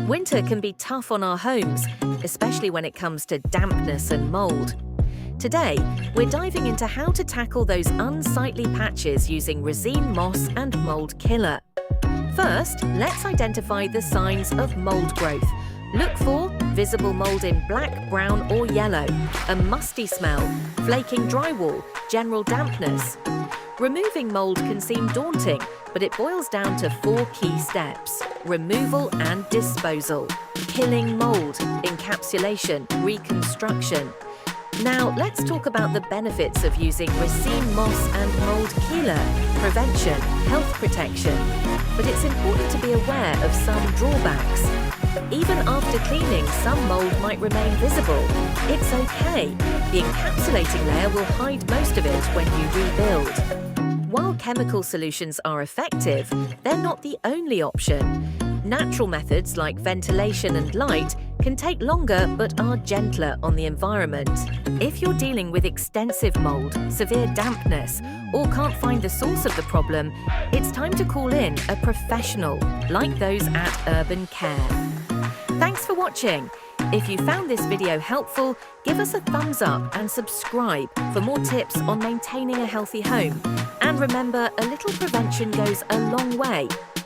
Winter can be tough on our homes, especially when it comes to dampness and mould. Today, we're diving into how to tackle those unsightly patches using Resene Moss and Mould Killer. First, let's identify the signs of mould growth. Look for visible mould in black, brown or yellow, a musty smell, flaking drywall, general dampness. Removing mould can seem daunting, but it boils down to 4 key steps: removal and disposal, killing mould, encapsulation, reconstruction. Now, let's talk about the benefits of using Resene Moss and Mould Killer: prevention, health protection. But it's important to be aware of some drawbacks. Even after cleaning, some mould might remain visible. It's okay. The encapsulating layer will hide most of it when you rebuild. While chemical solutions are effective, they're not the only option. Natural methods like ventilation and light can take longer but are gentler on the environment. If you're dealing with extensive mould, severe dampness, or can't find the source of the problem, it's time to call in a professional, like those at Urban Care. Thanks for watching. If you found this video helpful, give us a thumbs up and subscribe for more tips on maintaining a healthy home. And remember, a little prevention goes a long way.